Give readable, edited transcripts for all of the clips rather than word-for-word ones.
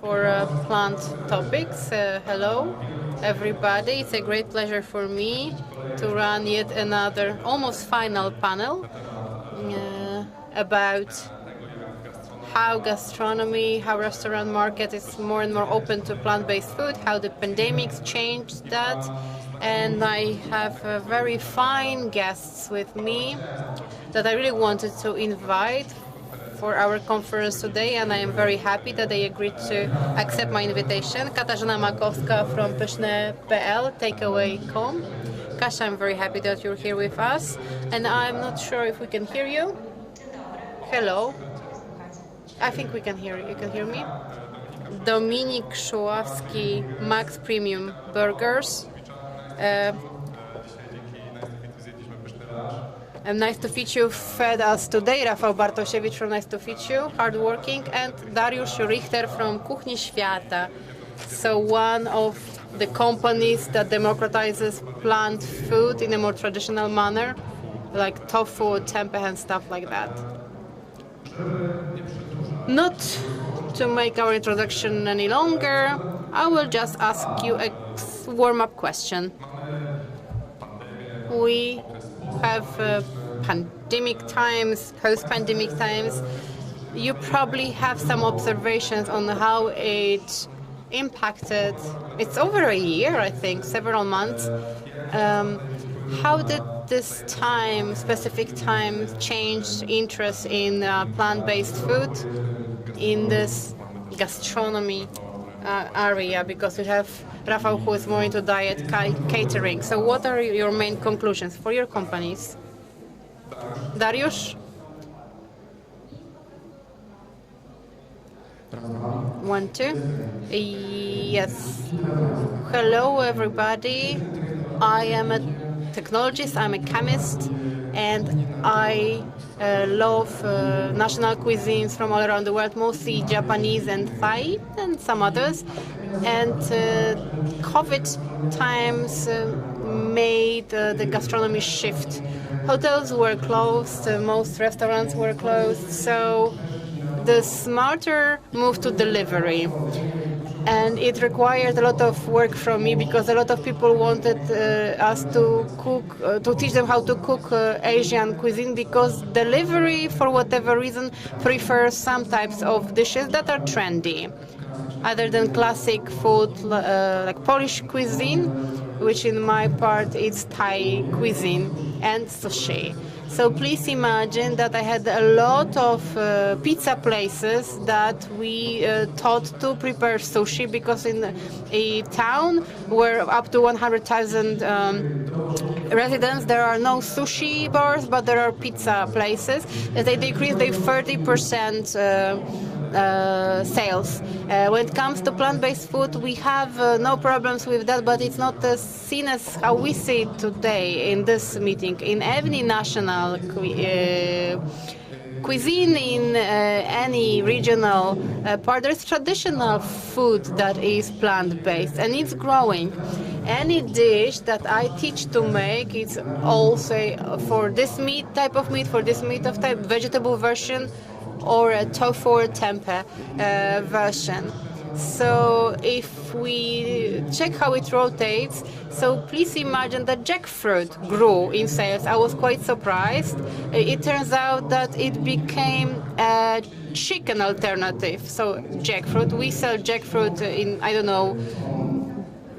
for plant topics. Hello, everybody. It's a great pleasure for me to run yet another almost final panel about how gastronomy, how restaurant market is more and more open to plant-based food, how the pandemics changed that. And I have very fine guests with me that I really wanted to invite for our conference today, and I am very happy that they agreed to accept my invitation. Katarzyna Makowska from pyszne.pl, takeaway.com. Kasia, I'm very happy that you're here with us, and I'm not sure if we can hear you. Hello. I think we can hear you. You can hear me? Dominik Szoławski, Max Premium Burgers. And nice to feed you fed us today. Rafał Bartosiewicz from Nice to Feed You, hardworking, and Dariusz Richter from Kuchni Świata. So one of the companies that democratizes plant food in a more traditional manner, like tofu, tempeh, and stuff like that. Not to make our introduction any longer, I will just ask you a warm-up question. We have pandemic times, post-pandemic times. You probably have some observations on how it impacted. It's over a year, I think, several months. How did this time, specific time, change interest in plant-based food in this gastronomy area? Because we have Rafał, who is more into diet catering. So what are your main conclusions for your companies? Dariusz? 1, 2. Yes. Hello, everybody. I am a technologist, I'm a chemist, and I love national cuisines from all around the world, mostly Japanese and Thai and some others. And COVID times made the gastronomy shift. Hotels were closed, most restaurants were closed, so the smarter move to delivery. And it required a lot of work from me because a lot of people wanted us to cook, to teach them how to cook Asian cuisine, because delivery, for whatever reason, prefers some types of dishes that are trendy, other than classic food like Polish cuisine, which in my part is Thai cuisine and sushi. So please imagine that I had a lot of pizza places that we taught to prepare sushi, because in a town where up to 100,000 residents, there are no sushi bars, but there are pizza places. They decreased their 30% sales. When it comes to plant-based food, we have no problems with that, but it's not seen as how we see it today in this meeting. In any national cuisine, in any regional part, there's traditional food that is plant-based, and it's growing. Any dish that I teach to make, it's also for this meat, for this meat of type, vegetable version, or a tofu or tempeh version. So if we check how it rotates, so please imagine that jackfruit grew in sales. I was quite surprised. It turns out that it became a chicken alternative. So jackfruit, we sell jackfruit in, I don't know,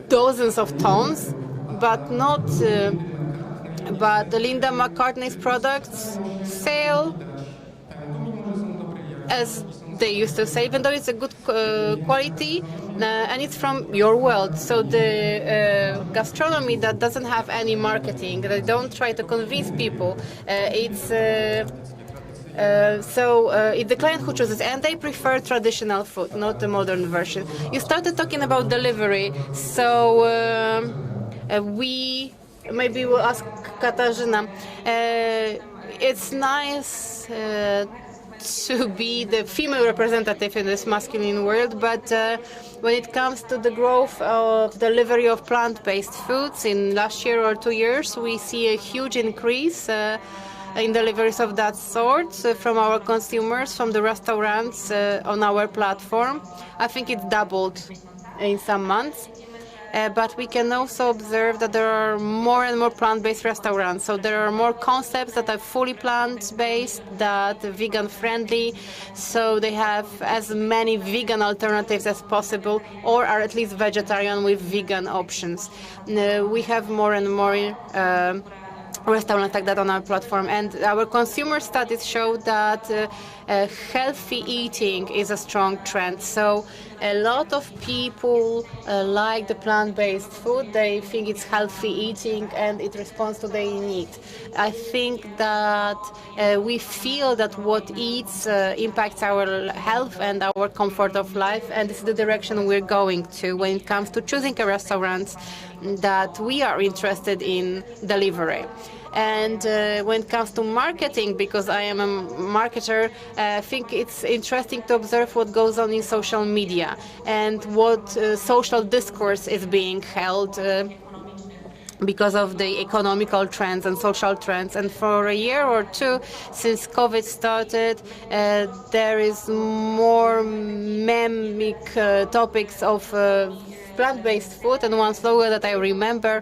dozens of tons, but not, but Linda McCartney's products sell as they used to say, even though it's a good quality and it's from your world. So the gastronomy that doesn't have any marketing, they don't try to convince people. It's the client who chooses, and they prefer traditional food, not the modern version. You started talking about delivery, so maybe we'll ask Katarzyna. It's nice to be the female representative in this masculine world, but when it comes to the growth of delivery of plant-based foods in last year or 2 years, we see a huge increase. in deliveries of that sort from our consumers, from the restaurants on our platform. I think it's doubled in some months. But we can also observe that there are more and more plant-based restaurants. So there are more concepts that are fully plant-based, that are vegan-friendly. So they have as many vegan alternatives as possible, or are at least vegetarian with vegan options. We have more and more restaurants like that on our platform, and our consumer studies show that healthy eating is a strong trend. So a lot of people like the plant-based food. They think it's healthy eating and it responds to their need. I think that we feel that what eats impacts our health and our comfort of life, and this is the direction we're going to when it comes to choosing a restaurant that we are interested in delivery. And when it comes to marketing, because I am a marketer, I think it's interesting to observe what goes on in social media and what social discourse is being held because of the economical trends and social trends. And for a year or two since COVID started, there is more memic topics of plant-based food, and one slogan that I remember,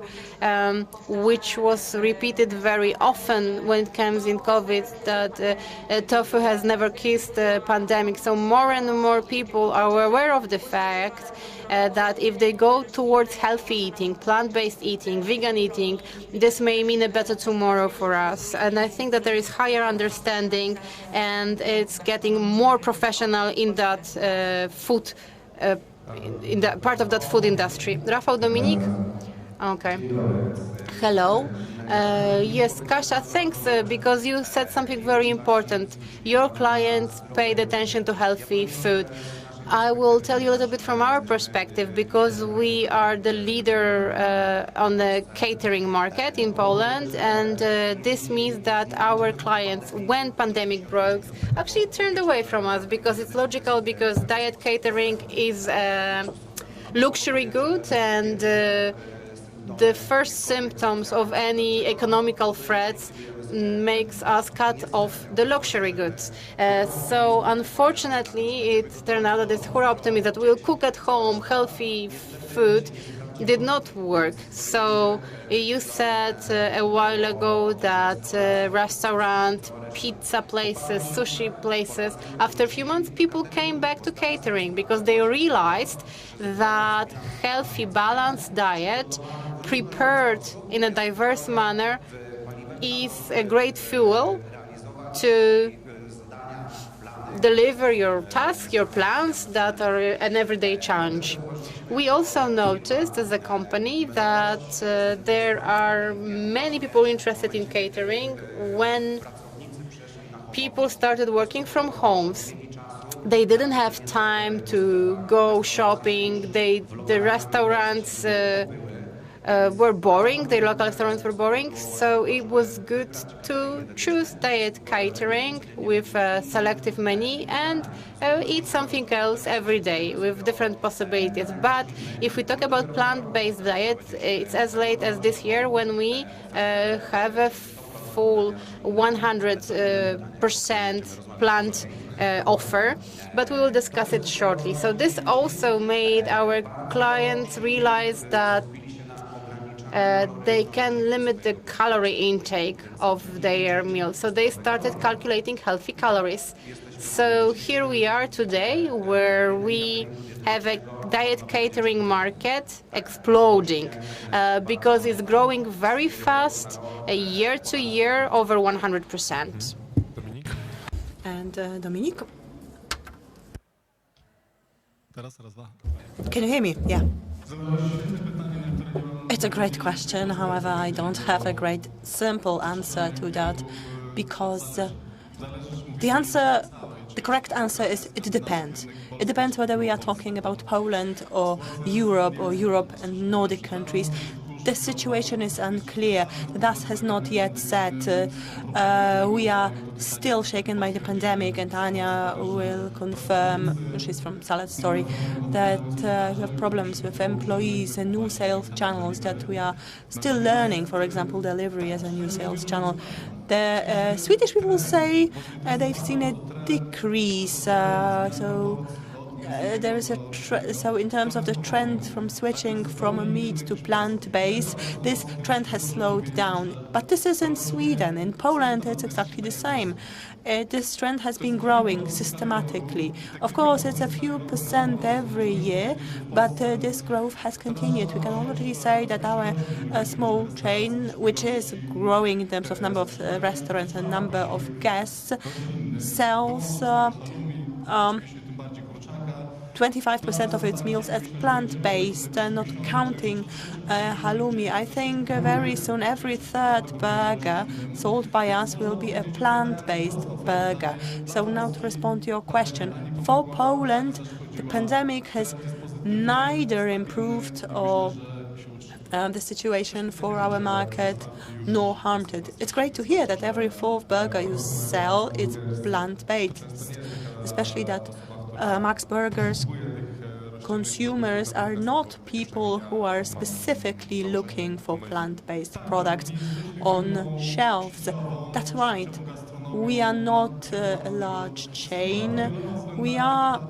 which was repeated very often when it comes in COVID, that tofu has never kissed the pandemic. So more and more people are aware of the fact that if they go towards healthy eating, plant-based eating, vegan eating, this may mean a better tomorrow for us. And I think that there is higher understanding, and it's getting more professional in that food in the part of that food industry. Rafał, Dominik? Okay. Hello. Yes, Kasia, thanks, because you said something very important. Your clients paid attention to healthy food. I will tell you a little bit from our perspective, because we are the leader on the catering market in Poland, and this means that our clients, when pandemic broke, actually turned away from us, because it's logical, because diet catering is a luxury good, and the first symptoms of any economical threats makes us cut off the luxury goods. So unfortunately, it turned out that this whole optimism that we'll cook at home healthy food did not work. So you said a while ago that restaurant, pizza places, sushi places, after a few months, people came back to catering because they realized that healthy, balanced diet prepared in a diverse manner is a great fuel to deliver your tasks, your plans that are an everyday challenge. We also noticed as a company that there are many people interested in catering when people started working from homes. They didn't have time to go shopping. The restaurants were boring, the local restaurants were boring, so it was good to choose diet catering with a selective menu and eat something else every day with different possibilities. But if we talk about plant-based diet, it's as late as this year when we have a full 100% plant offer, but we will discuss it shortly. So this also made our clients realize that they can limit the calorie intake of their meal. So they started calculating healthy calories. So here we are today, where we have a diet catering market exploding because it's growing very fast, year to year, over 100%. And Dominique? Can you hear me? Yeah. It's a great question. However, I don't have a great simple answer to that, because the correct answer is it depends. It depends whether we are talking about Poland or Europe and Nordic countries. The situation is unclear. The dust has not yet set. We are still shaken by the pandemic, and Anya will confirm, she's from Salad Story, that we have problems with employees and new sales channels that we are still learning. For example, delivery as a new sales channel. The Swedish people say they've seen a decrease. There is so in terms of the trend from switching from meat to plant-based, this trend has slowed down. But this is in Sweden. In Poland, it's exactly the same. This trend has been growing systematically. Of course, it's a few percent every year, but this growth has continued. We can already say that our small chain, which is growing in terms of number of restaurants and number of guests, sells 25% of its meals as plant-based, not counting halloumi. I think very soon every third burger sold by us will be a plant-based burger. So now to respond to your question, for Poland, the pandemic has neither improved or the situation for our market nor harmed it. It's great to hear that every fourth burger you sell is plant-based, especially that Max Burgers consumers are not people who are specifically looking for plant-based products on shelves. That's right. We are not a large chain. We are,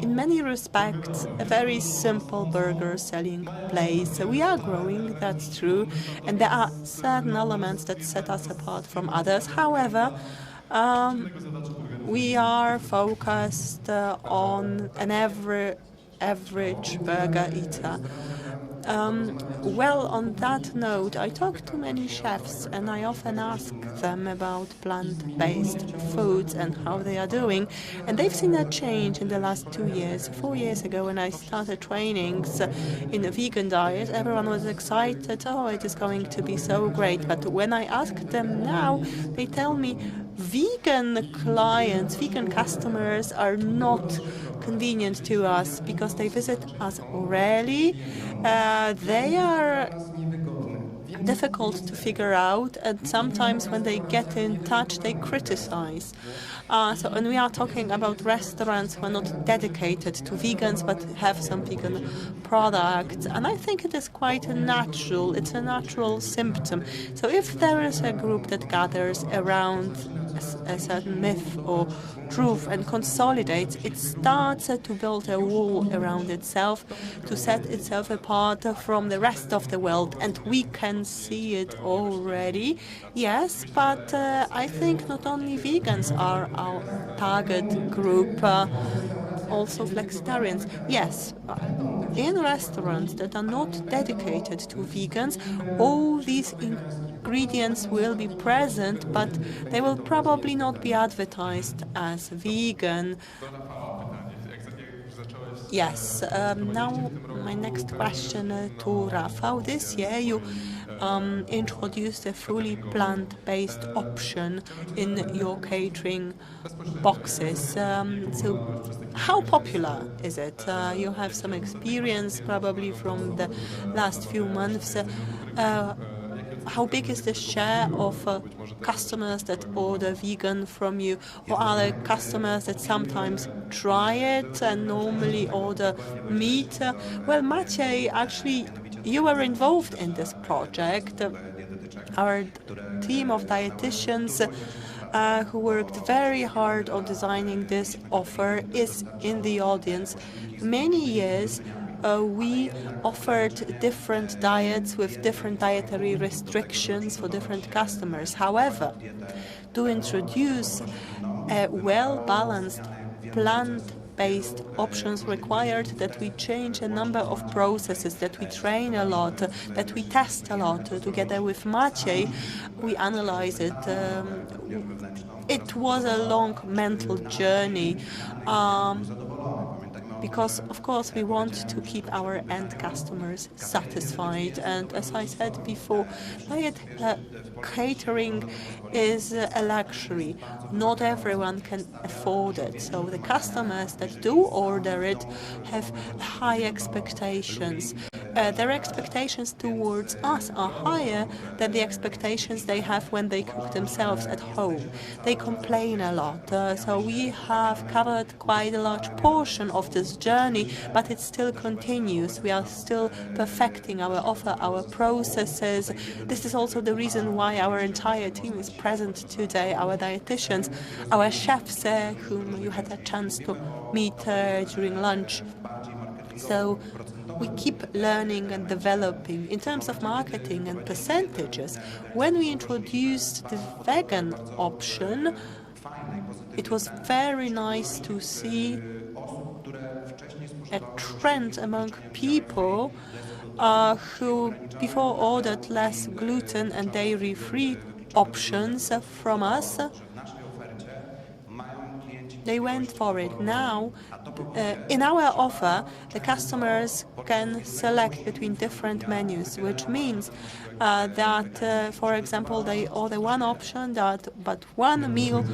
in many respects, a very simple burger selling place. We are growing, that's true, and there are certain elements that set us apart from others. However, we are focused on an average burger eater. Well, on that note, I talk to many chefs and I often ask them about plant-based foods and how they are doing. And they've seen a change in the last 2 years. 4 years ago, when I started trainings in a vegan diet, everyone was excited. Oh, it is going to be so great. But when I ask them now, they tell me vegan clients, vegan customers are not convenient to us because they visit us rarely. They are difficult to figure out, and sometimes when they get in touch, they criticize. And we are talking about restaurants who are not dedicated to vegans, but have some vegan products. And I think it is quite natural. It's a natural symptom. So if there is a group that gathers around a certain myth or truth and consolidates, it starts to build a wall around itself to set itself apart from the rest of the world. And we can see it already. Yes, but I think not only vegans are our target group, also flexitarians. Yes, in restaurants that are not dedicated to vegans, all these ingredients will be present, but they will probably not be advertised as vegan. Yes, now my next question to Rafał. This year you introduced a fully plant-based option in your catering boxes. So how popular is it? You have some experience probably from the last few months. How big is the share of customers that order vegan from you, or are there customers that sometimes try it and normally order meat? Well, Maciej, actually, you were involved in this project. Our team of dietitians who worked very hard on designing this offer is in the audience. Many years we offered different diets with different dietary restrictions for different customers. However, to introduce a well-balanced plant-based options required that we change a number of processes, that we train a lot, that we test a lot. Together with Maciej, we analyze it. It was a long mental journey. Because, of course, we want to keep our end customers satisfied. And as I said before, diet catering is a luxury. Not everyone can afford it. So the customers that do order it have high expectations. their expectations towards us are higher than the expectations they have when they cook themselves at home. They complain a lot. So we have covered quite a large portion of this journey, but it still continues. We are still perfecting our offer, our processes. This is also the reason why our entire team is present today, our dietitians, our chefs, whom you had a chance to meet during lunch. So we keep learning and developing. In terms of marketing and percentages, when we introduced the vegan option, it was very nice to see a trend among people who before ordered less gluten and dairy-free options from us. They went for it. Now, in our offer, the customers can select between different menus, which means that, for example, they order one option, but one meal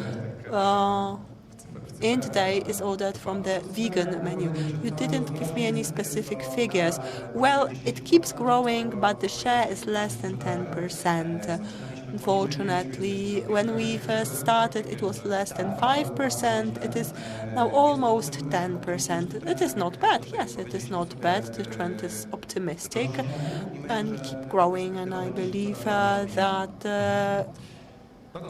in today is ordered from the vegan menu. You didn't give me any specific figures. Well, it keeps growing, but the share is less than 10%. Unfortunately, when we first started, it was less than 5%. It is now almost 10%. It is not bad. Yes, it is not bad. The trend is optimistic, and we keep growing. And I believe that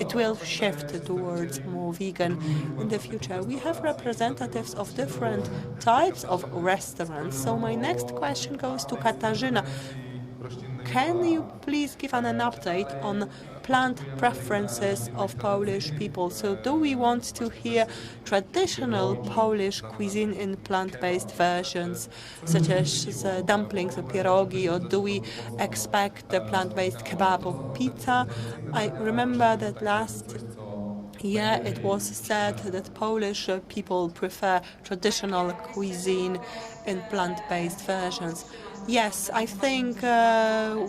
it will shift towards more vegan in the future. We have representatives of different types of restaurants. So my next question goes to Katarzyna. Can you please give an update on plant preferences of Polish people? So do we want to hear traditional Polish cuisine in plant-based versions, such as dumplings or pierogi, or do we expect the plant-based kebab or pizza? I remember that last year it was said that Polish people prefer traditional cuisine in plant-based versions. Yes, I think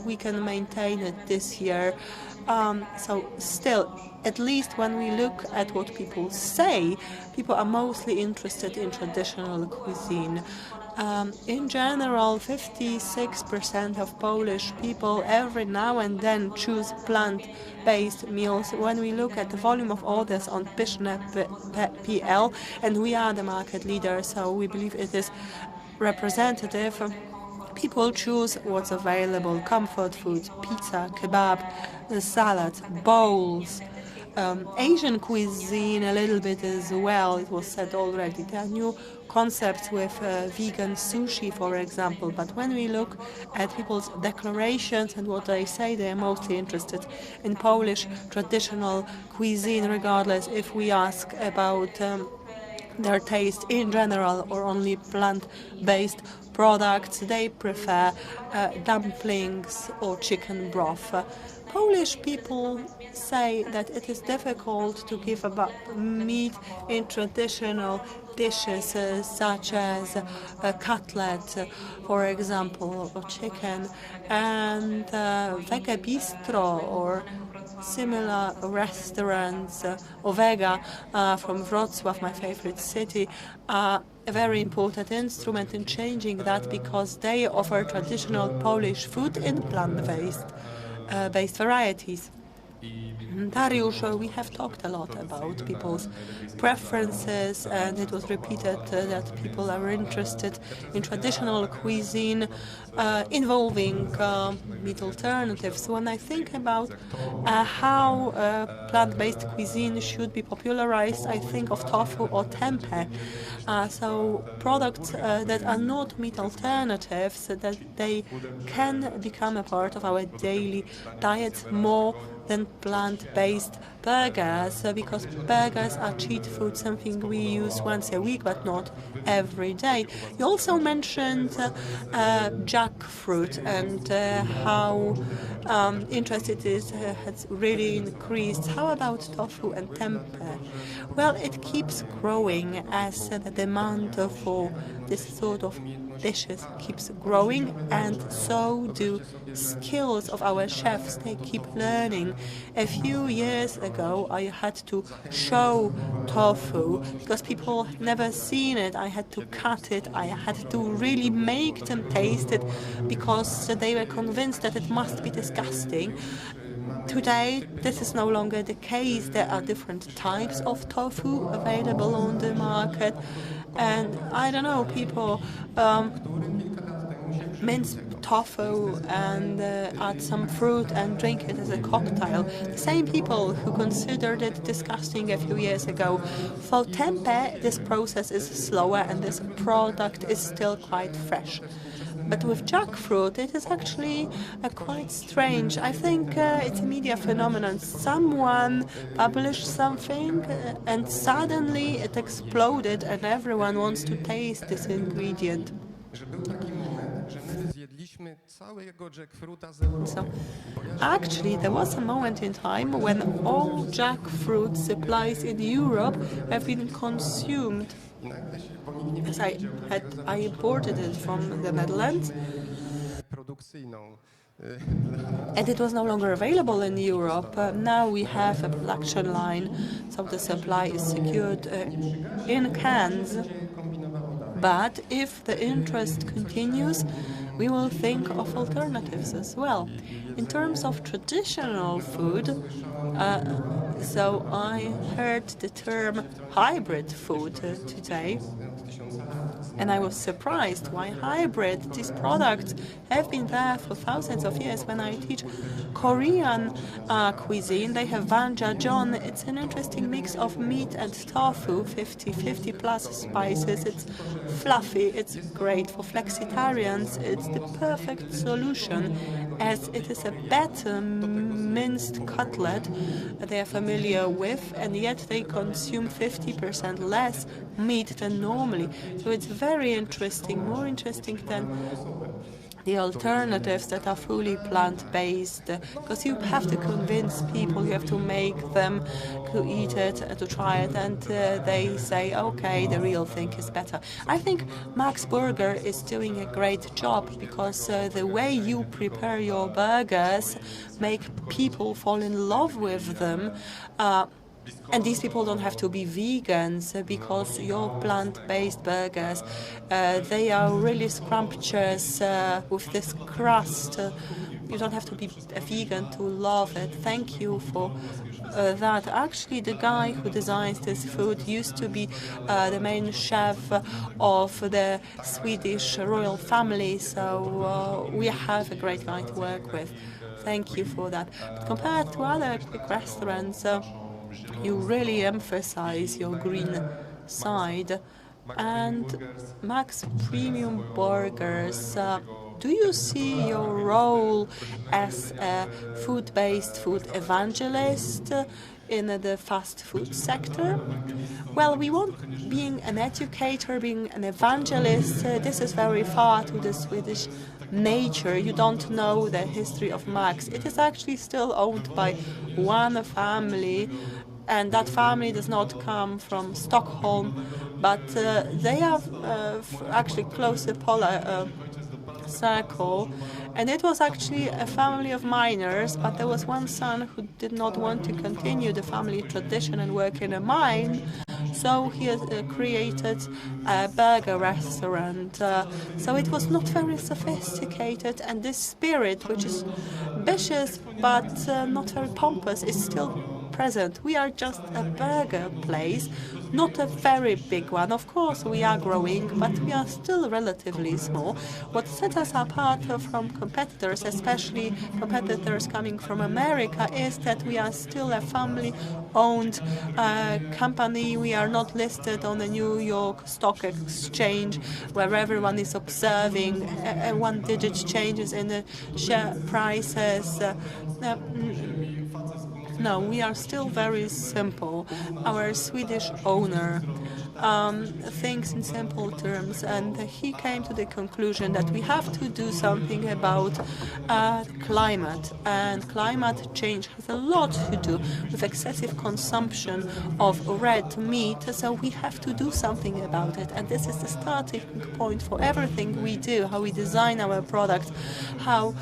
we can maintain it this year. So still, at least when we look at what people say, people are mostly interested in traditional cuisine. In general, 56% of Polish people every now and then choose plant-based meals. When we look at the volume of orders on Pyszne.pl, and we are the market leader, so we believe it is representative. People choose what's available: comfort food, pizza, kebab, salads, bowls, Asian cuisine a little bit as well. It was said already. There are new concepts with vegan sushi, for example. But when we look at people's declarations and what they say, they are mostly interested in Polish traditional cuisine, regardless if we ask about their taste in general or only plant-based products. They prefer dumplings or chicken broth. Polish people say that it is difficult to give about meat in traditional dishes such as a cutlet, for example, or chicken, and Vega Bistro or similar restaurants, Vega from Wrocław, my favorite city, are a very important instrument in changing that, because they offer traditional Polish food in plant-based varieties. Dariusz, we have talked a lot about people's preferences, and it was repeated that people are interested in traditional cuisine involving meat alternatives. When I think about how plant-based cuisine should be popularized, I think of tofu or tempeh. So products that are not meat alternatives, that they can become a part of our daily diets more than plant-based burgers, because burgers are cheat food, something we use once a week but not every day. You also mentioned jackfruit and how interest it is has really increased. How about tofu and tempeh? Well, it keeps growing as the demand for this sort of dishes keeps growing, and so do skills of our chefs. They keep learning. A few years ago, I had to show tofu because people never seen it. I had to cut it. I had to really make them taste it because they were convinced that it must be disgusting. Today, this is no longer the case. There are different types of tofu available on the market. And I don't know, people mince tofu and add some fruit and drink it as a cocktail. The same people who considered it disgusting a few years ago. For tempeh, this process is slower and this product is still quite fresh. But with jackfruit, it is actually quite strange. I think it's a media phenomenon. Someone published something and suddenly it exploded and everyone wants to taste this ingredient. So, actually, there was a moment in time when all jackfruit supplies in Europe have been consumed. As I imported it from the Netherlands, and it was no longer available in Europe. Now we have a production line, so the supply is secured in cans. But if the interest continues, we will think of alternatives as well. In terms of traditional food, so I heard the term hybrid food today, and I was surprised why hybrid. These products have been there for thousands of years. When I teach Korean cuisine, they have banjajeon. It's an interesting mix of meat and tofu, 50 plus spices. It's fluffy, it's great for flexitarians. It's the perfect solution as it is a better minced cutlet they are familiar with, and yet they consume 50% less meat than normally. So it's very interesting, more interesting than the alternatives that are fully plant-based, because you have to convince people, you have to make them to eat it, to try it, and they say, okay, the real thing is better. I think Max Burger is doing a great job because the way you prepare your burgers make people fall in love with them. And these people don't have to be vegans because your plant-based burgers, they are really scrumptious with this crust. You don't have to be a vegan to love it. Thank you for that. Actually, the guy who designs this food used to be the main chef of the Swedish royal family, so we have a great guy to work with. Thank you for that. But compared to other quick restaurants, you really emphasize your green side. And Max Premium Burgers, do you see your role as a food-based food evangelist in the fast food sector? Well, we want being an educator, being an evangelist. This is very far to the Swedish nature. You don't know the history of Max. It is actually still owned by one family, and that family does not come from Stockholm, but they are actually close to the polar circle, and it was actually a family of miners, but there was one son who did not want to continue the family tradition and work in a mine, so he created a burger restaurant. So it was not very sophisticated, and this spirit, which is ambitious but not very pompous, is still present. We are just a burger place, not a very big one. Of course, we are growing, but we are still relatively small. What sets us apart from competitors, especially competitors coming from America, is that we are still a family-owned company. We are not listed on the New York Stock Exchange, where everyone is observing one-digit changes in the share prices. No, we are still very simple. Our Swedish owner thinks in simple terms, and he came to the conclusion that we have to do something about climate, and climate change has a lot to do with excessive consumption of red meat, so we have to do something about it, and this is the starting point for everything we do, how we design our products, how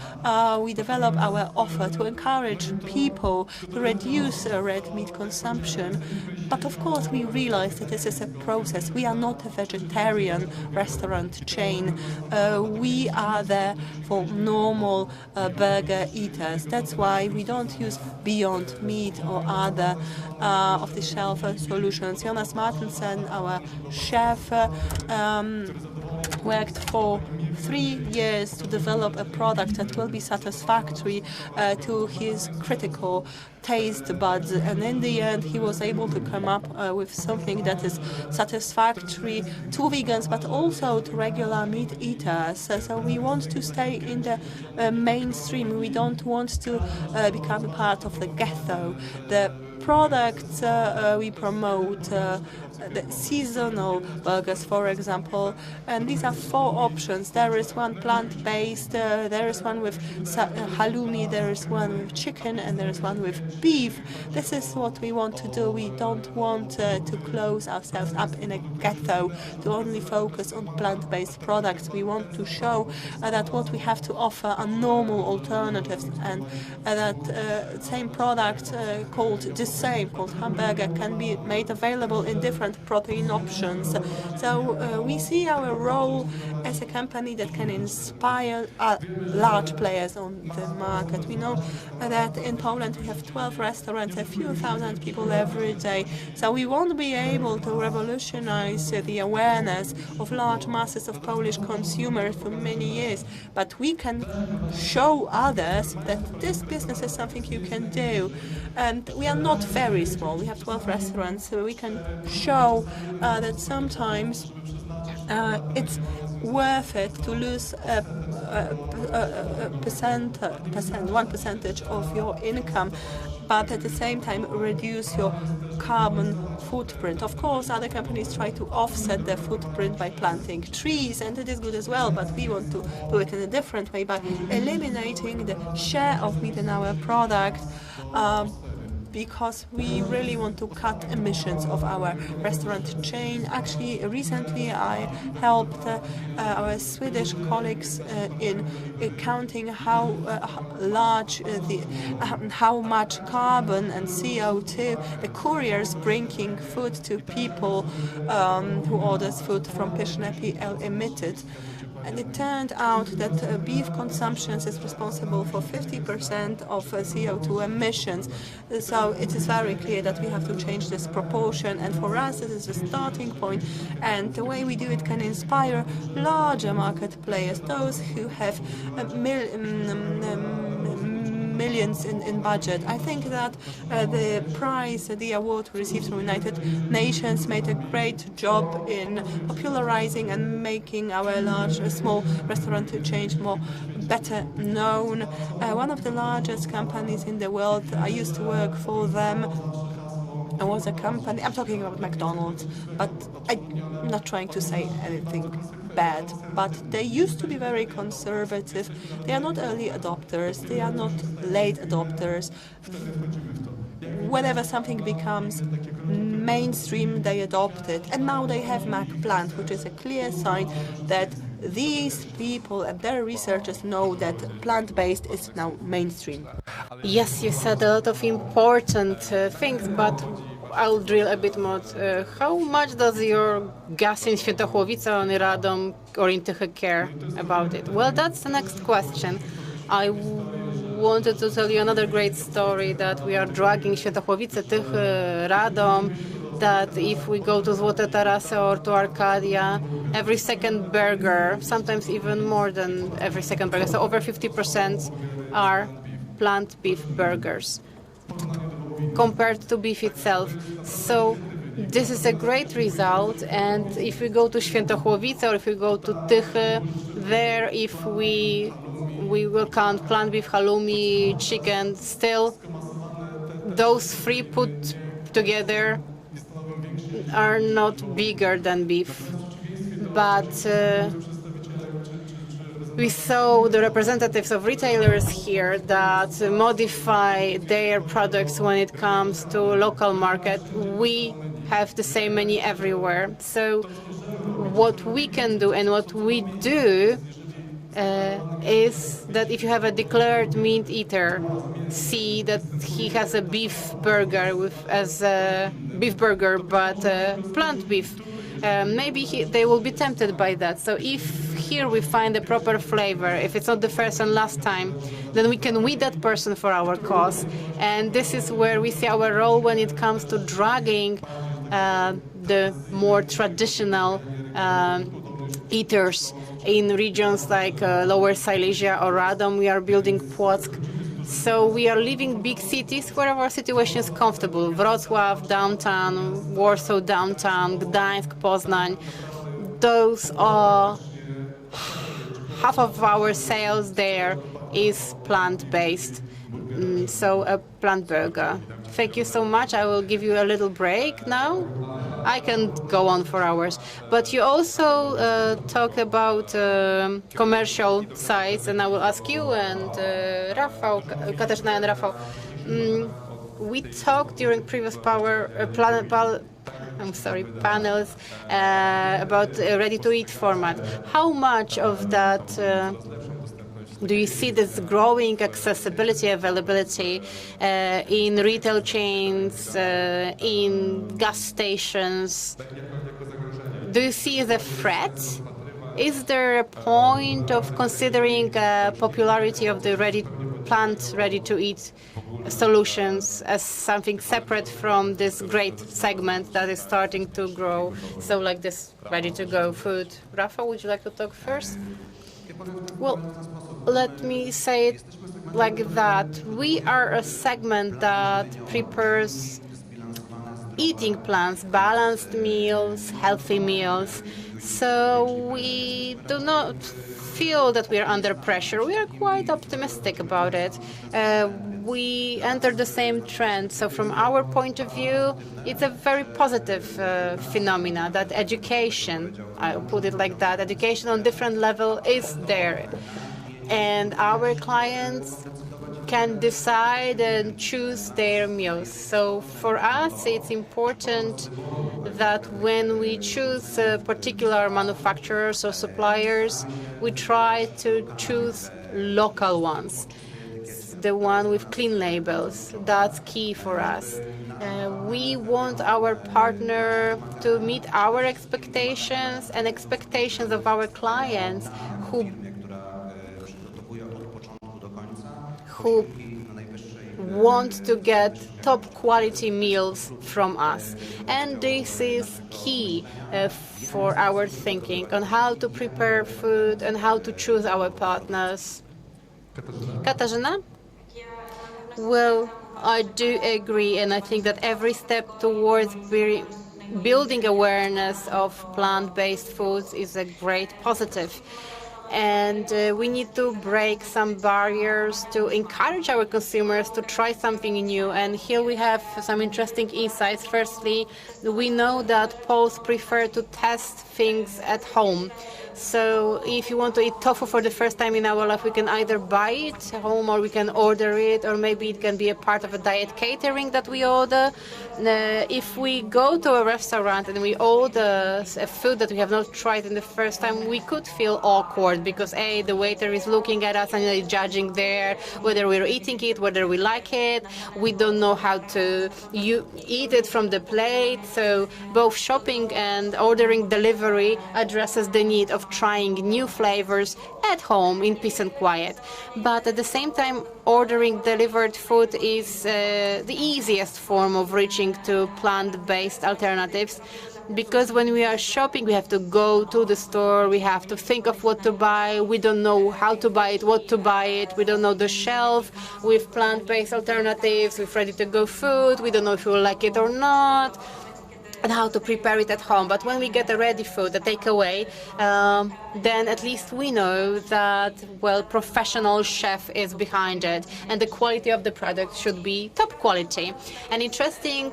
we develop our offer to encourage people to reduce red meat consumption. But of course, we realize that this is a process. We are not a vegetarian restaurant chain. We are there for normal burger eaters. That's why we don't use Beyond Meat or other off-the-shelf solutions. Jonas Martensen, our chef, worked for 3 years to develop a product that will be satisfactory to his critical taste buds, and in the end he was able to come up with something that is satisfactory to vegans but also to regular meat eaters. So we want to stay in the mainstream. We don't want to become a part of the ghetto. The products we promote, the seasonal burgers, for example, and these are 4 options. There is one plant-based, there is one with halloumi, there is one with chicken, and there is one with beef. This is what we want to do. We don't want to close ourselves up in a ghetto to only focus on plant-based products. We want to show that what we have to offer are normal alternatives, and that same product called hamburger can be made available in different protein options. So we see our role as a company that can inspire large players on the market. We know that in Poland we have 12 restaurants, a few thousand people every day. So we won't be able to revolutionize the awareness of large masses of Polish consumers for many years, but we can show others that this business is something you can do. And we are not very small. We have 12 restaurants, so we can show that sometimes it's worth it to lose one percentage of your income, but at the same time reduce your carbon footprint. Of course, other companies try to offset their footprint by planting trees, and it is good as well, but we want to do it in a different way by eliminating the share of meat in our product, because we really want to cut emissions of our restaurant chain. Actually, recently I helped our Swedish colleagues in counting how much carbon and CO2 the couriers bringing food to people who orders food from Pyszne emitted. And it turned out that beef consumption is responsible for 50% of CO2 emissions. So it is very clear that we have to change this proportion, and for us it is a starting point, and the way we do it can inspire larger market players, those who have millions in budget. I think that the award we received from United Nations made a great job in popularizing and making our small restaurant chain better known. One of the largest companies in the world, I used to work for them. It was a company, I'm talking about McDonald's, but I'm not trying to say anything bad, but they used to be very conservative. They are not early adopters, they are not late adopters. Whenever something becomes mainstream, they adopt it. And now they have McPlant, which is a clear sign that these people and their researchers know that plant-based is now mainstream. Yes, you said a lot of important things, but I'll drill a bit more. How much does your gas in Świętochłowice or in Radom or in Tychy care about it? Well, that's the next question. I wanted to tell you another great story that we are dragging Świętochłowice, Tychy, Radom, that if we go to Złote Tarasy or to Arcadia, every second burger, sometimes even more than every second burger, so over 50% are plant beef burgers compared to beef itself. So this is a great result, and if we go to Świętochłowice or if we go to Tychy, there if we will count plant beef, halloumi, chicken, still those 3 put together are not bigger than beef. But we saw the representatives of retailers here that modify their products when it comes to local market. We have the same menu everywhere. So what we can do and what we do is that if you have a declared meat eater, see that he has a beef burger as a beef burger, but plant beef. Maybe they will be tempted by that. So if here we find the proper flavor, if it's not the first and last time, then we can weed that person for our cause. And this is where we see our role when it comes to dragging the more traditional eaters in regions like Lower Silesia or Radom. We are building Płock. So we are leaving big cities where our situation is comfortable. Wrocław, downtown, Warsaw, downtown, Gdańsk, Poznań. Those are half of our sales there is plant-based. So a plant burger. Thank you so much. I will give you a little break now. I can go on for hours. But you also talk about commercial sites, and I will ask you and Katarzyna and Rafał. We talked during previous panels about ready-to-eat format. How much of that do you see this growing accessibility, availability in retail chains, in gas stations? Do you see the threat? Is there a point of considering popularity of the ready-to-eat solutions as something separate from this great segment that is starting to grow? So like this ready-to-go food. Rafa, would you like to talk first? Well, let me say it like that. We are a segment that prepares eating plans, balanced meals, healthy meals. So we do not feel that we are under pressure. We are quite optimistic about it. We enter the same trend. So from our point of view, it's a very positive phenomena that education, I'll put it like that, education on different level is there. And our clients can decide and choose their meals. So for us, it's important that when we choose particular manufacturers or suppliers, we try to choose local ones, the one with clean labels. That's key for us. We want our partner to meet our expectations and expectations of our clients who want to get top quality meals from us. And this is key for our thinking on how to prepare food and how to choose our partners. Katarzyna? Well, I do agree, and I think that every step towards building awareness of plant-based foods is a great positive. And we need to break some barriers to encourage our consumers to try something new. And here we have some interesting insights. Firstly, we know that Poles prefer to test things at home. So if you want to eat tofu for the first time in our life, we can either buy it at home or we can order it, or maybe it can be a part of a diet catering that we order. If we go to a restaurant and we order a food that we have not tried in the first time, we could feel awkward because the waiter is looking at us and judging there whether we're eating it, whether we like it. We don't know how to eat it from the plate. So both shopping and ordering delivery addresses the need of trying new flavors at home in peace and quiet. But at the same time, ordering delivered food is the easiest form of reaching to plant-based alternatives, because when we are shopping, we have to go to the store, we have to think of what to buy, we don't know how to buy it, what to buy it, we don't know the shelf with plant-based alternatives, with ready-to-go food, we don't know if we will like it or not, and how to prepare it at home. But when we get a ready food, a takeaway, then at least we know that, well, professional chef is behind it, and the quality of the product should be top quality. An interesting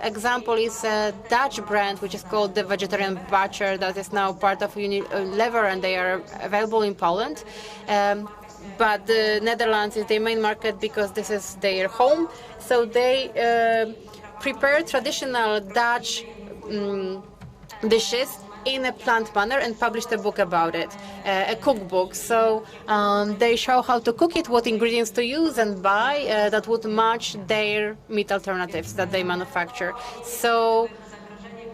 example is a Dutch brand which is called the Vegetarian Butcher, that is now part of Unilever, and they are available in Poland. But the Netherlands is their main market because this is their home. So they prepare traditional Dutch dishes in a planned manner and published a book about it, a cookbook. So they show how to cook it, what ingredients to use and buy that would match their meat alternatives that they manufacture. So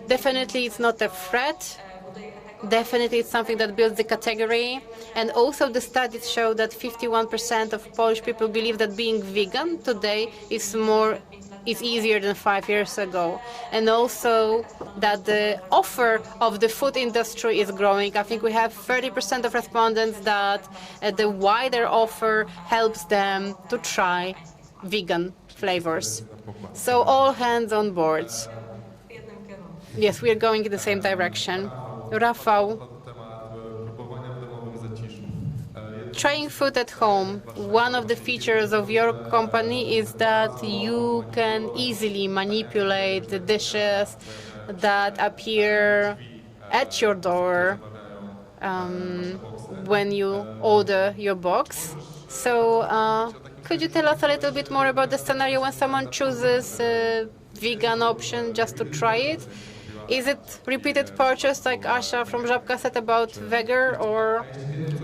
definitely it's not a threat. Definitely it's something that builds the category. And also the studies show that 51% of Polish people believe that being vegan today is easier than 5 years ago. And also that the offer of the food industry is growing. I think we have 30% of respondents that the wider offer helps them to try vegan flavors. So all hands on board. Yes, we are going in the same direction. Rafał, trying food at home, one of the features of your company is that you can easily manipulate the dishes that appear at your door when you order your box. So could you tell us a little bit more about the scenario when someone chooses a vegan option just to try it? Is it repeated purchase like Asha from Żabka said about Veger,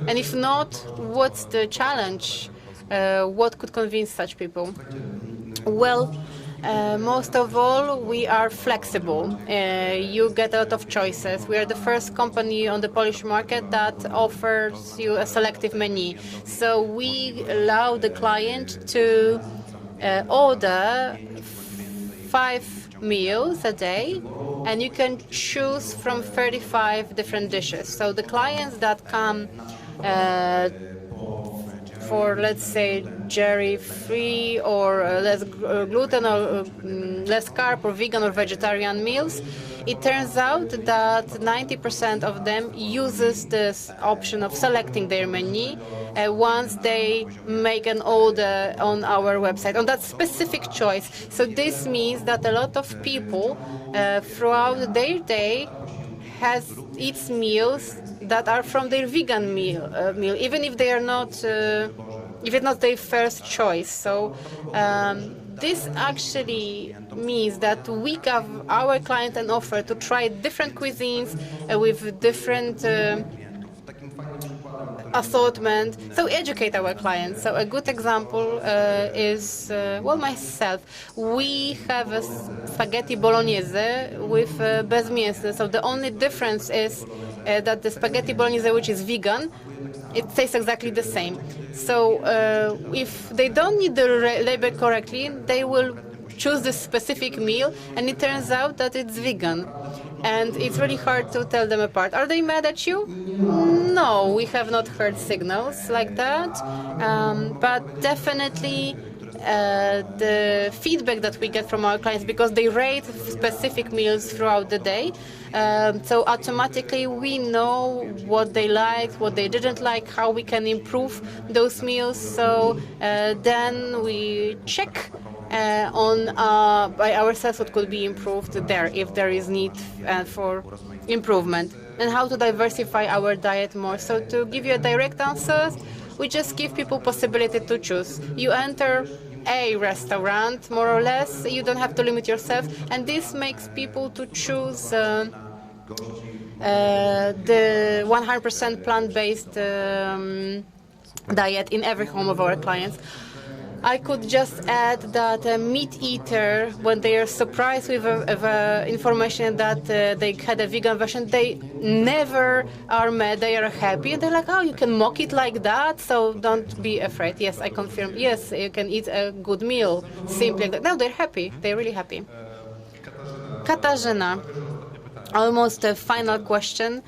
and if not, what's the challenge? What could convince such people? Well, most of all, we are flexible. You get a lot of choices. We are the first company on the Polish market that offers you a selective menu. So we allow the client to order 5 meals a day, and you can choose from 35 different dishes. So the clients that come for, let's say, dairy-free or less gluten or less carb or vegan or vegetarian meals, it turns out that 90% of them uses this option of selecting their menu once they make an order on our website, on that specific choice. So this means that a lot of people throughout their day eats meals that are from their vegan meal, even if they are not, if it's not their first choice. So this actually means that we give our client an offer to try different cuisines with different assortment, so educate our clients. So a good example is, well, myself. We have a spaghetti bolognese with bezmięsne. So the only difference is that the spaghetti bolognese, which is vegan, it tastes exactly the same. So if they don't need the label correctly, they will choose this specific meal, and it turns out that it's vegan. And it's really hard to tell them apart. Are they mad at you? No, we have not heard signals like that. But definitely the feedback that we get from our clients, because they rate specific meals throughout the day, so automatically we know what they liked, what they didn't like, how we can improve those meals. So then we check by ourselves what could be improved there if there is need for improvement, and how to diversify our diet more. So to give you a direct answer, we just give people possibility to choose. You enter a restaurant, more or less, you don't have to limit yourself, and this makes people to choose the 100% plant-based diet in every home of our clients. I could just add that a meat eater, when they are surprised with information that they had a vegan version, they never are mad, they are happy. And they're like, oh, you can mock it like that, so don't be afraid. Yes, I confirm. Yes, you can eat a good meal, simply like that. No, they're happy. They're really happy. Katarzyna, almost a final question.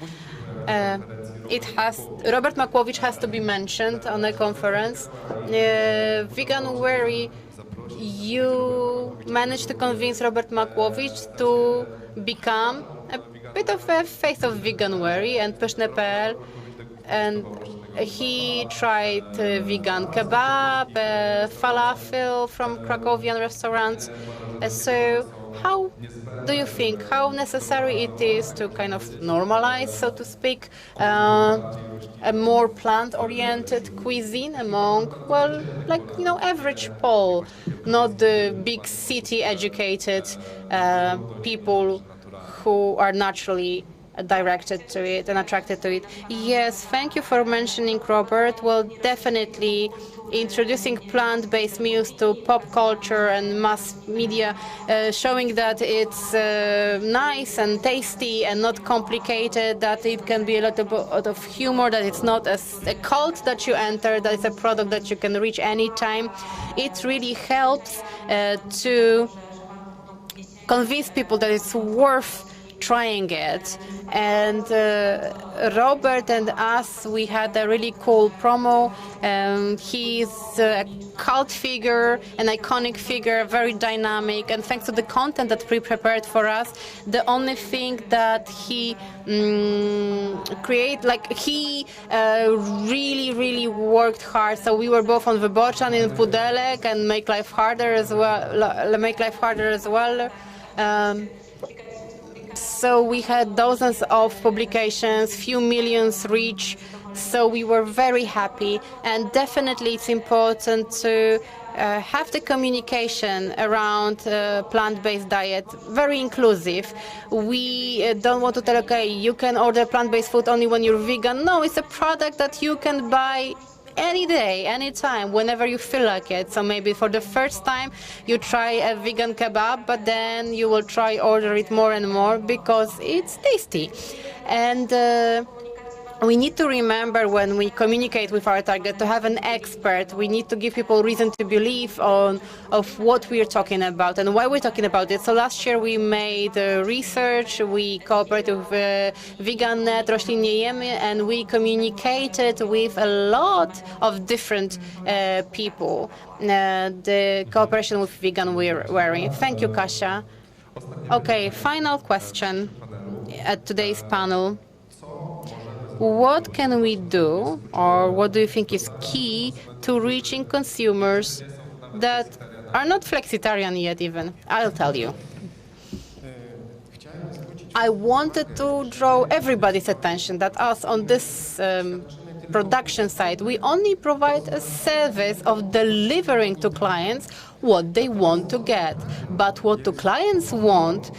Robert Makłowicz has to be mentioned on a conference. Veganuary, you managed to convince Robert Makłowicz to become a bit of a face of Veganuary and Pyszne.pl, and he tried vegan kebab, falafel from Krakowian restaurants. So how do you think, how necessary it is to kind of normalize, so to speak, a more plant-oriented cuisine among, well, like, average Pole, not the big city-educated people who are naturally directed to it and attracted to it. Yes, thank you for mentioning, Robert. Well, definitely introducing plant-based meals to pop culture and mass media, showing that it's nice and tasty and not complicated, that it can be a lot of humor, that it's not a cult that you enter, that it's a product that you can reach anytime. It really helps to convince people that it's worth trying it. And Robert and us, we had a really cool promo. He's a cult figure, an iconic figure, very dynamic, and thanks to the content that we prepared for us, the only thing that he really worked hard. So we were both on Wyborcza in Pudelek and Make Life Harder as well. So we had dozens of publications, few millions reach. So we were very happy, and definitely it's important to have the communication around plant-based diet very inclusive. We don't want to tell, okay, you can order plant-based food only when you're vegan. No, it's a product that you can buy any day, anytime, whenever you feel like it. So maybe for the first time you try a vegan kebab, but then you will order it more and more because it's tasty. And we need to remember when we communicate with our target to have an expert. We need to give people reason to believe of what we are talking about and why we're talking about it. So last year we made research, we cooperated with VeganNet, roślinne, and we communicated with a lot of different people. The cooperation with vegan we're in. Thank you, Kasia. Okay, final question at today's panel. What can we do, or what do you think is key to reaching consumers that are not flexitarian yet even? I'll tell you. I wanted to draw everybody's attention that us on this production side, we only provide a service of delivering to clients what they want to get. But what the clients want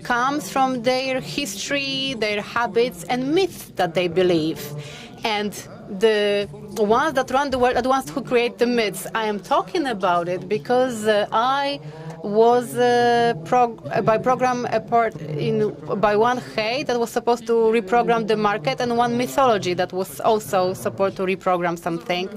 comes from their history, their habits, and myths that they believe. And the ones that run the world are the ones who create the myths. I am talking about it because I was by program by one Hey that was supposed to reprogram the market, and one mythology that was also supposed to reprogram something.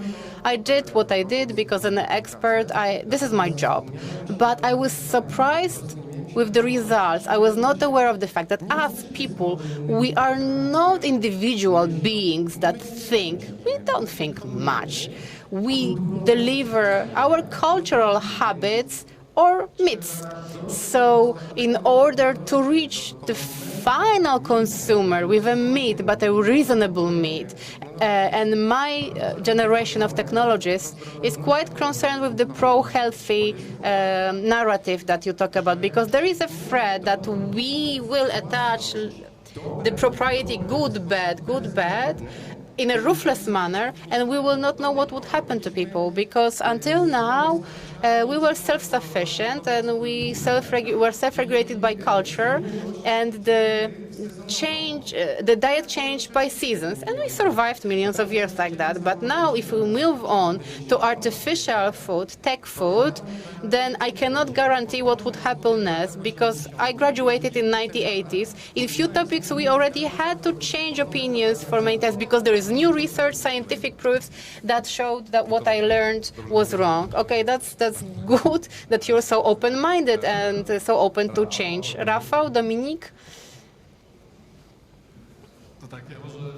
I did what I did because as an expert, this is my job. But I was surprised with the results. I was not aware of the fact that as people, we are not individual beings that think. We don't think much. We deliver our cultural habits or myths. So in order to reach the final consumer with a myth, but a reasonable myth, and my generation of technologists is quite concerned with the pro-healthy narrative that you talk about, because there is a threat that we will attach the propriety good, bad, in a ruthless manner, and we will not know what would happen to people, because until now we were self-sufficient and we were self-regulated by culture, and the diet changed by seasons, and we survived millions of years like that. But now if we move on to artificial food, tech food, then I cannot guarantee what would happen next, because I graduated in 1980s. In few topics we already had to change opinions for many times, because there is new research, scientific proofs that showed that what I learned was wrong. Okay, that's good that you're so open-minded and so open to change. Rafał, Dominique?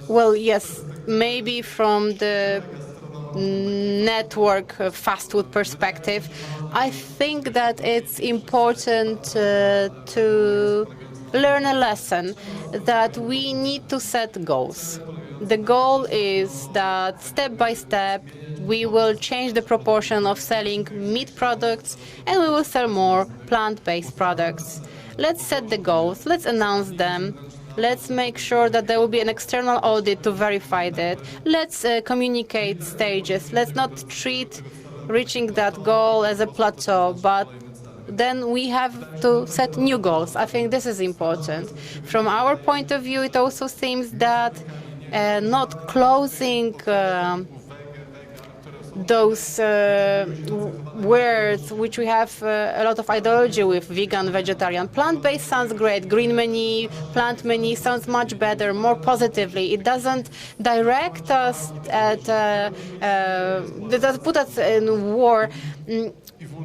Well, yes, maybe from the network fast food perspective, I think that it's important to learn a lesson that we need to set goals. The goal is that step by step we will change the proportion of selling meat products and we will sell more plant-based products. Let's set the goals, let's announce them. Let's make sure that there will be an external audit to verify that. Let's communicate stages. Let's not treat reaching that goal as a plateau, but then we have to set new goals. I think this is important. From our point of view, it also seems that not closing those words which we have a lot of ideology with: vegan, vegetarian. Plant-based sounds great. Green menu, plant menu sounds much better, more positively. It doesn't direct us at, it doesn't put us in war.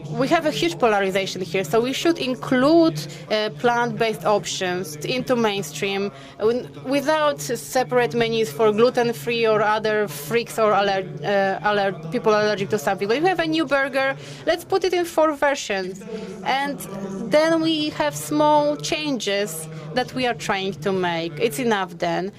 We have a huge polarization here, so we should include plant-based options into mainstream without separate menus for gluten-free or other freaks or people allergic to something. But if we have a new burger, let's put it in 4 versions. And then we have small changes that we are trying to make. It's enough then.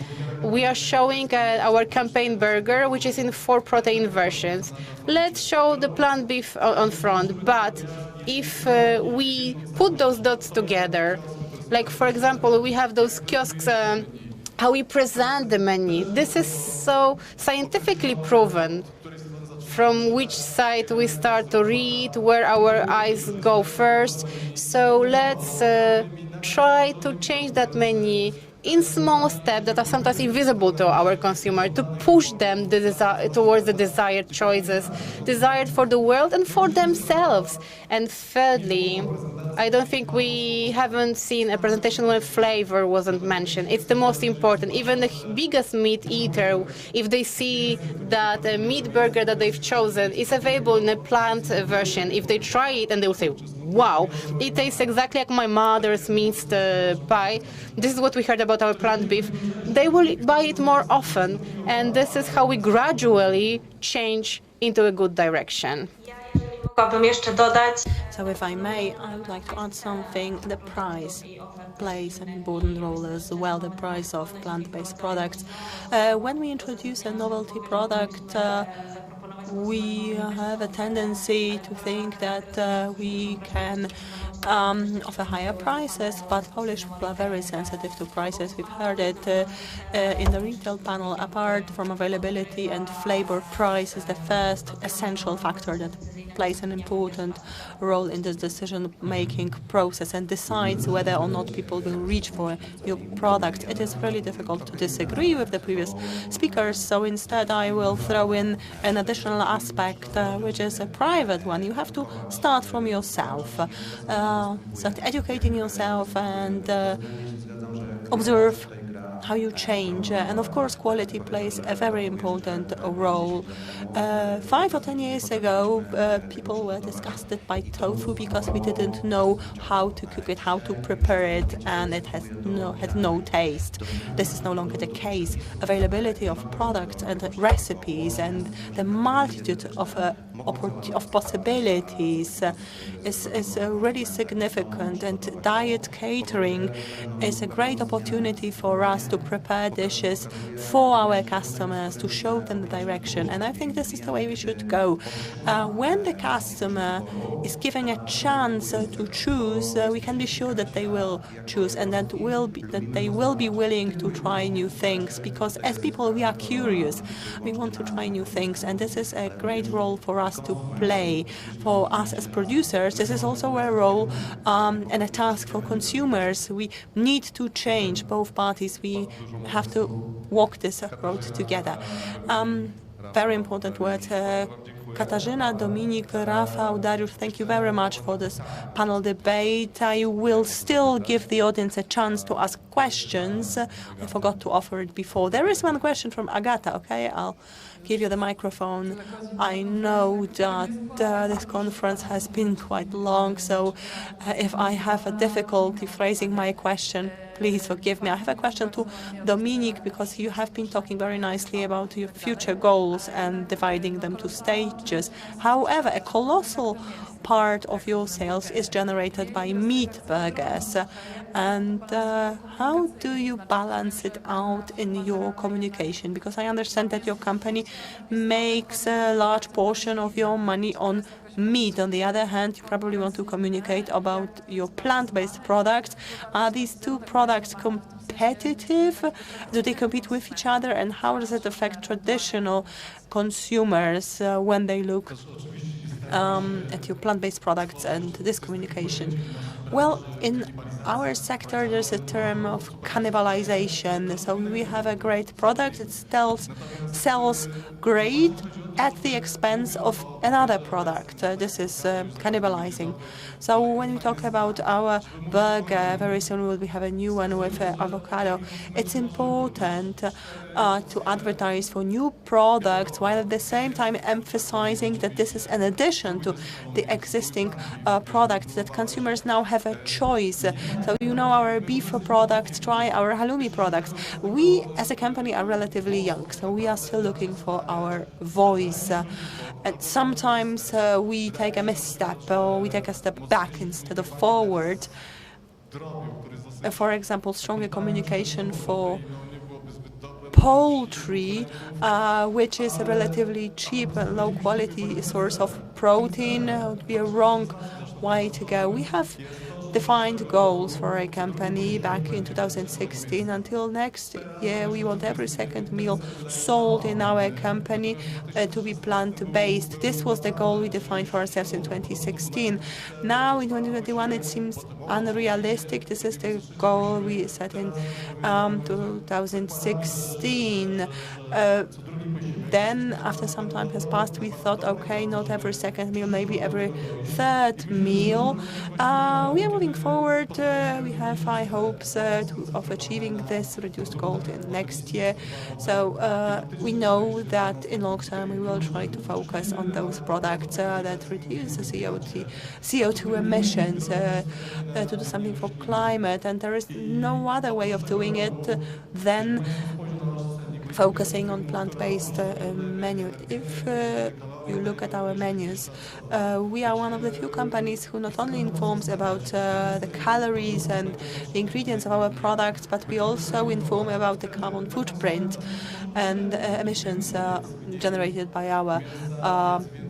We are showing our campaign burger, which is in 4 protein versions. Let's show the plant beef on front, but if we put those dots together, like for example, we have those kiosks, how we present the menu, this is so scientifically proven. From which side we start to read, where our eyes go first. So let's try to change that menu in small steps that are sometimes invisible to our consumer, to push them towards the desired choices, desired for the world and for themselves. And thirdly, I don't think we haven't seen a presentation where flavor wasn't mentioned. It's the most important. Even the biggest meat eater, if they see that a meat burger that they've chosen is available in a plant version, if they try it and they will say, wow, it tastes exactly like my mother's minced pie. This is what we heard about our plant beef. They will buy it more often, and this is how we gradually change into a good direction. So if I may, I would like to add something. The price plays an important role as well, the price of plant-based products. When we introduce a novelty product, we have a tendency to think that we can offer higher prices, but Polish people are very sensitive to prices. We've heard it in the retail panel. Apart from availability and flavor, price is the first essential factor that plays an important role in this decision-making process and decides whether or not people will reach for your product. It is really difficult to disagree with the previous speakers, so instead I will throw in an additional aspect, which is a private one. You have to start from yourself, start educating yourself and observe how you change. And of course, quality plays a very important role. 5 or 10 years ago, people were disgusted by tofu because we didn't know how to cook it, how to prepare it, and it had no taste. This is no longer the case. Availability of products and recipes and the multitude of possibilities is really significant, and diet catering is a great opportunity for us to prepare dishes for our customers, to show them the direction. And I think this is the way we should go. When the customer is given a chance to choose, we can be sure that they will choose, and that they will be willing to try new things, because as people we are curious. We want to try new things, and this is a great role for us to play. For us as producers, this is also a role and a task for consumers. We need to change, both parties. We have to walk this road together. Very important words. Katarzyna, Dominik, Rafał, Dariusz, thank you very much for this panel debate. I will still give the audience a chance to ask questions. I forgot to offer it before. There is one question from Agata, okay? I'll give you the microphone. I know that this conference has been quite long, so if I have a difficulty phrasing my question, please forgive me. I have a question to Dominik, because you have been talking very nicely about your future goals and dividing them to stages. However, a colossal part of your sales is generated by meat burgers. And how do you balance it out in your communication? Because I understand that your company makes a large portion of your money on meat. On the other hand, you probably want to communicate about your plant-based products. Are these two products competitive? Do they compete with each other? And how does it affect traditional consumers when they look at your plant-based products and this communication? Well, in our sector, there's a term of cannibalization. So we have a great product, it sells great at the expense of another product. This is cannibalizing. So when we talk about our burger, very soon we'll have a new one with avocado. It's important to advertise for new products while at the same time emphasizing that this is an addition to the existing products, that consumers now have a choice. So you know our beef products, try our halloumi products. We as a company are relatively young, so we are still looking for our voice. And sometimes we take a misstep or we take a step back instead of forward. For example, stronger communication for poultry, which is a relatively cheap and low quality source of protein, would be a wrong way to go. We have defined goals for a company back in 2016. Until next year, we want every second meal sold in our company to be plant-based. This was the goal we defined for ourselves in 2016. Now in 2021, it seems unrealistic. This is the goal we set in 2016. Then, after some time has passed, we thought, okay, not every second meal, maybe every third meal. We are moving forward. We have high hopes of achieving this reduced goal in next year. So we know that in long term we will try to focus on those products that reduce the CO2 emissions, to do something for climate. And there is no other way of doing it than focusing on plant-based menu. If you look at our menus, we are one of the few companies who not only informs about the calories and the ingredients of our products, but we also inform about the carbon footprint and emissions generated by our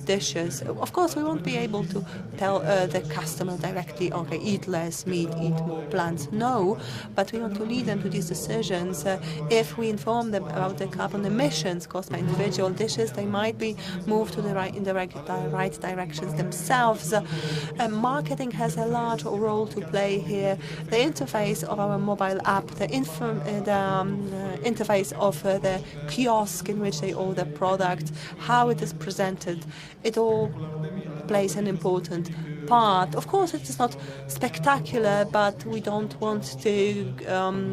dishes. Of course, we won't be able to tell the customer directly, okay, eat less meat, eat more plants. No, but we want to lead them to these decisions. If we inform them about the carbon emissions caused by individual dishes, they might be moved to the right directions themselves. Marketing has a large role to play here. The interface of our mobile app, the interface of the kiosk in which they order product, how it is presented, it all plays an important part. Of course, it is not spectacular, but we don't want to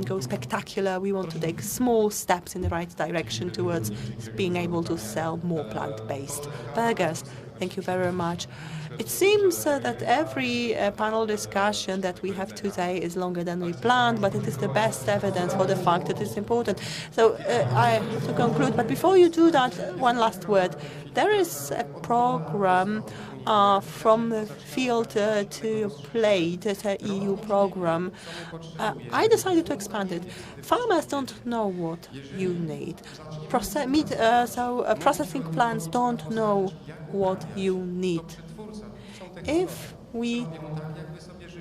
go spectacular. We want to take small steps in the right direction towards being able to sell more plant-based burgers. Thank you very much. It seems that every panel discussion that we have today is longer than we planned, but it is the best evidence for the fact that it's important. So I have to conclude, but before you do that, one last word. There is a program from the field to plate, it's an EU program. I decided to expand it. Farmers don't know what you need. Processing plants don't know what you need. If we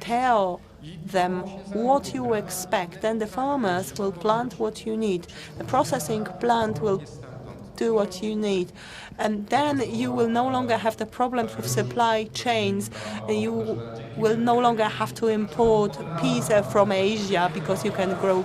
tell them what you expect, then the farmers will plant what you need. The processing plant will do what you need. And then you will no longer have the problems with supply chains. You will no longer have to import peas from Asia because you can grow